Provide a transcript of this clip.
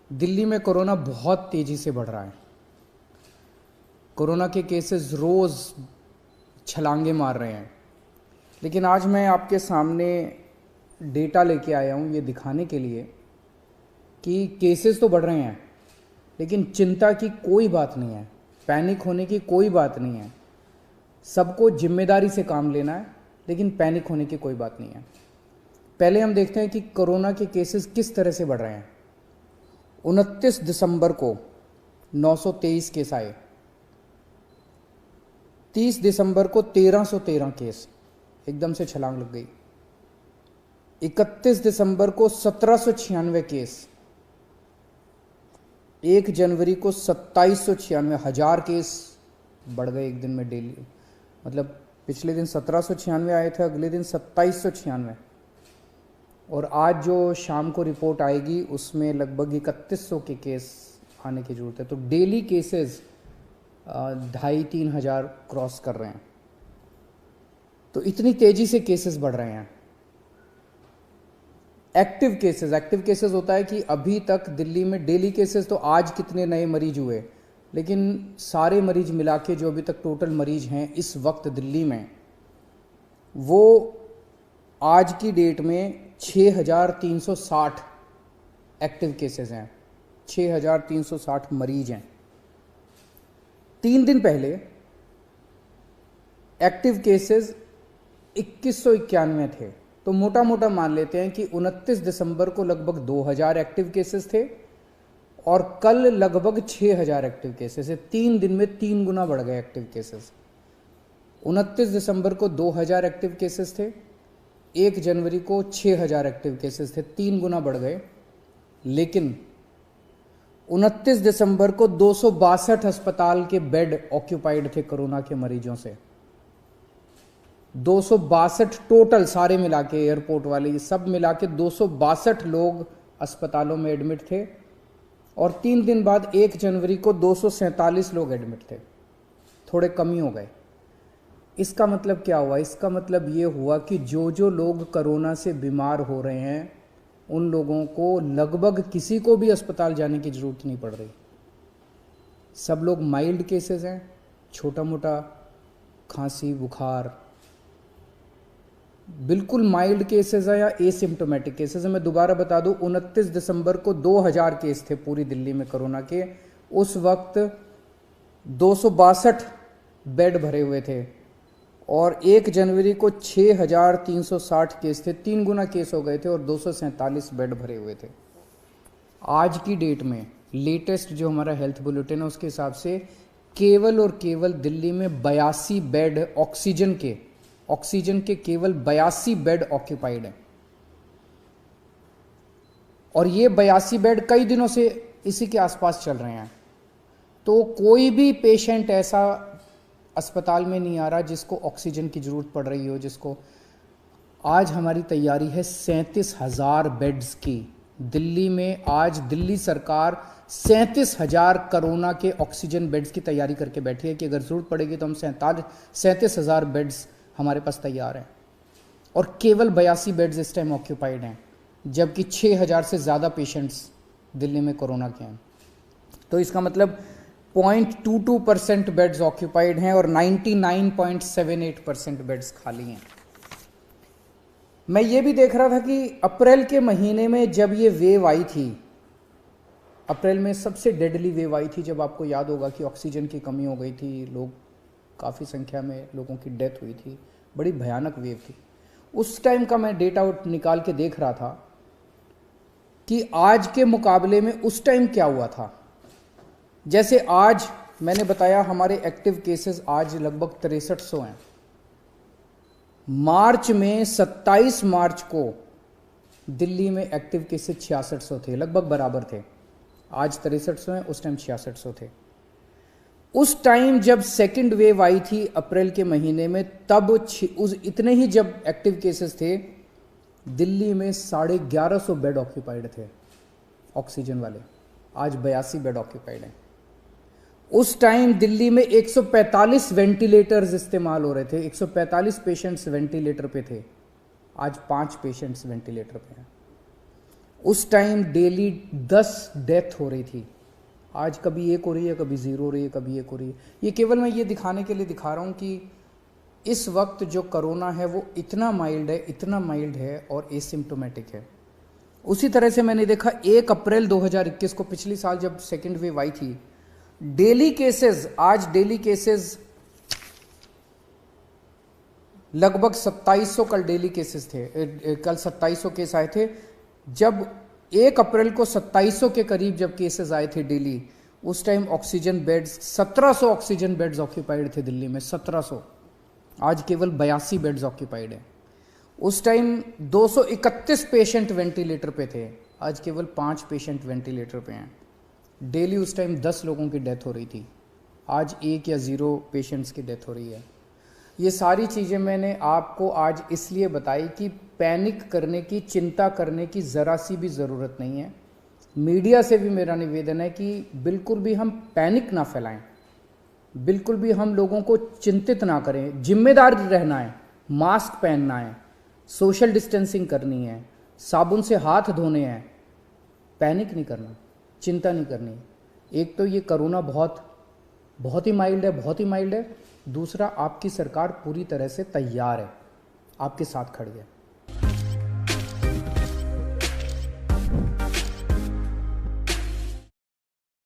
दिल्ली में कोरोना बहुत तेजी से बढ़ रहा है। कोरोना के केसेस रोज़ छलांगे मार रहे हैं। लेकिन आज मैं आपके सामने डेटा लेके आया हूँ ये दिखाने के लिए कि केसेस तो बढ़ रहे हैं, लेकिन चिंता की कोई बात नहीं है, पैनिक होने की कोई बात नहीं है। सबको जिम्मेदारी से काम लेना है, लेकिन पैनिक होने की कोई बात नहीं है। पहले हम देखते हैं कि कोरोना के केसेस किस तरह से बढ़ रहे हैं। 29 दिसंबर को 923 केस आए, 30 दिसंबर को 1313 केस, एकदम से छलांग लग गई। 31 दिसंबर को 1796 केस, 1 जनवरी को 2796, 1000 केस बढ़ गए एक दिन में डेली। मतलब पिछले दिन 1796 आए थे, अगले दिन 2796, और आज जो शाम को रिपोर्ट आएगी उसमें लगभग 3100 के केस आने की ज़रूरत है। तो डेली केसेस 2500-3000 हज़ार क्रॉस कर रहे हैं। तो इतनी तेज़ी से केसेस बढ़ रहे हैं। एक्टिव केसेस होता है कि अभी तक दिल्ली में डेली केसेस, तो आज कितने नए मरीज हुए, लेकिन सारे मरीज मिला के जो अभी तक टोटल मरीज हैं इस वक्त दिल्ली में, वो आज की डेट में 6360 एक्टिव केसेस हैं, 6360 मरीज हैं। 3 दिन पहले एक्टिव केसेस 2191 थे। तो मोटा मोटा मान लेते हैं कि 29 दिसंबर को लगभग 2000 एक्टिव केसेस थे और कल लगभग 6000 एक्टिव केसेस है। 3 दिन में 3 गुना बढ़ गए एक्टिव केसेस। 29 दिसंबर को 2000 एक्टिव केसेस थे, 1 जनवरी को 6000 एक्टिव केसेस थे, 3 गुना बढ़ गए। लेकिन 29 दिसंबर को 262 अस्पताल के बेड ऑक्यूपाइड थे कोरोना के मरीजों से। 262 टोटल, सारे मिला के, एयरपोर्ट वाले सब मिला के 262 लोग अस्पतालों में एडमिट थे। और 3 दिन बाद 1 जनवरी को 247 लोग एडमिट थे, थोड़े कम ही हो गए। इसका मतलब क्या हुआ? इसका मतलब ये हुआ कि जो लोग कोरोना से बीमार हो रहे हैं उन लोगों को लगभग किसी को भी अस्पताल जाने की ज़रूरत नहीं पड़ रही। सब लोग माइल्ड केसेस हैं, छोटा मोटा खांसी बुखार, बिल्कुल माइल्ड केसेस है या एसिम्टोमेटिक केसेस है। मैं दोबारा बता दूं, 29 दिसंबर को 2000 केस थे पूरी दिल्ली में कोरोना के। उस वक्त 262 बेड भरे हुए थे और 1 जनवरी को 6360 केस थे, 3 गुना केस हो गए थे और 247 बेड भरे हुए थे। आज की डेट में लेटेस्ट जो हमारा हेल्थ बुलेटिन है उसके हिसाब से केवल और केवल दिल्ली में 82 बेड ऑक्सीजन के केवल 82 बेड ऑक्यूपाइड हैं। और ये 82 बेड कई दिनों से इसी के आसपास चल रहे हैं। तो कोई भी पेशेंट ऐसा अस्पताल में नहीं आ रहा जिसको ऑक्सीजन की जरूरत पड़ रही हो। जिसको आज हमारी तैयारी है 37,000 बेड्स की। दिल्ली में आज दिल्ली सरकार 37,000 कोरोना के ऑक्सीजन बेड्स की तैयारी करके बैठी है कि अगर जरूरत पड़ेगी तो हम 37,000 बेड्स हमारे पास तैयार हैं। और केवल 82 बेड्स इस टाइम ऑक्यूपाइड हैं, जबकि 6000 से ज़्यादा पेशेंट्स दिल्ली में कोरोना के हैं। तो इसका मतलब 0.22% बेड्स ऑक्यूपाइड हैं और 99.78% बेड्स खाली हैं। मैं ये भी देख रहा था कि अप्रैल के महीने में जब ये वेव आई थी, अप्रैल में सबसे डेडली वेव आई थी, जब आपको याद होगा कि ऑक्सीजन की कमी हो गई थी, लोग काफ़ी संख्या में लोगों की डेथ हुई थी, बड़ी भयानक वेव थी। उस टाइम का मैं डेटा निकाल के देख रहा था कि आज के मुकाबले में उस टाइम क्या हुआ था। जैसे आज मैंने बताया हमारे एक्टिव केसेस आज लगभग 6300 हैं। मार्च में 27 मार्च को दिल्ली में एक्टिव केसेस 6600 थे, लगभग बराबर थे। आज 6300 हैं, उस टाइम 6600 थे। उस टाइम जब सेकंड वेव आई थी अप्रैल के महीने में, तब उस इतने ही जब एक्टिव केसेस थे, दिल्ली में 1150 बेड ऑक्यूपाइड थे ऑक्सीजन वाले। आज 82 बेड ऑक्यूपाइड हैं। उस टाइम दिल्ली में 145 वेंटिलेटर्स इस्तेमाल हो रहे थे, 145 पेशेंट्स वेंटिलेटर पे थे। आज 5 पेशेंट्स वेंटिलेटर पे हैं। उस टाइम डेली 10 डेथ हो रही थी। आज कभी एक हो रही है, कभी 0 हो रही है, कभी एक हो रही है। ये केवल मैं ये दिखाने के लिए दिखा रहा हूँ कि इस वक्त जो कोरोना है वो इतना माइल्ड है, इतना माइल्ड है और एसिम्प्टोमेटिक है। उसी तरह से मैंने देखा 1 अप्रैल 2021 को, पिछली साल जब सेकेंड वेव आई थी, डेली केसेस, आज डेली केसेस लगभग 2700, कल डेली केसेस थे, कल 2700 केस आए थे। जब 1 अप्रैल को 2700 के करीब जब केसेस आए थे डेली, उस time oxygen beds 1700 oxygen beds occupied थे दिल्ली में, 1700। आज केवल 82 बेड्स ऑक्यूपाइड है। उस टाइम 231 पेशेंट वेंटिलेटर पे थे, आज केवल 5 पेशेंट वेंटिलेटर पे हैं। डेली उस टाइम 10 लोगों की डेथ हो रही थी, आज 1 या 0 पेशेंट्स की डेथ हो रही है। ये सारी चीज़ें मैंने आपको आज इसलिए बताई कि पैनिक करने की, चिंता करने की ज़रा सी भी ज़रूरत नहीं है। मीडिया से भी मेरा निवेदन है कि बिल्कुल भी हम पैनिक ना फैलाएं, बिल्कुल भी हम लोगों को चिंतित ना करें। जिम्मेदार रहना है, मास्क पहनना है, सोशल डिस्टेंसिंग करनी है, साबुन से हाथ धोने हैं, पैनिक नहीं करना, चिंता नहीं करनी। एक तो ये कोरोना बहुत ही माइल्ड है, बहुत ही माइल्ड है। दूसरा, आपकी सरकार पूरी तरह से तैयार है, आपके साथ खड़ी है।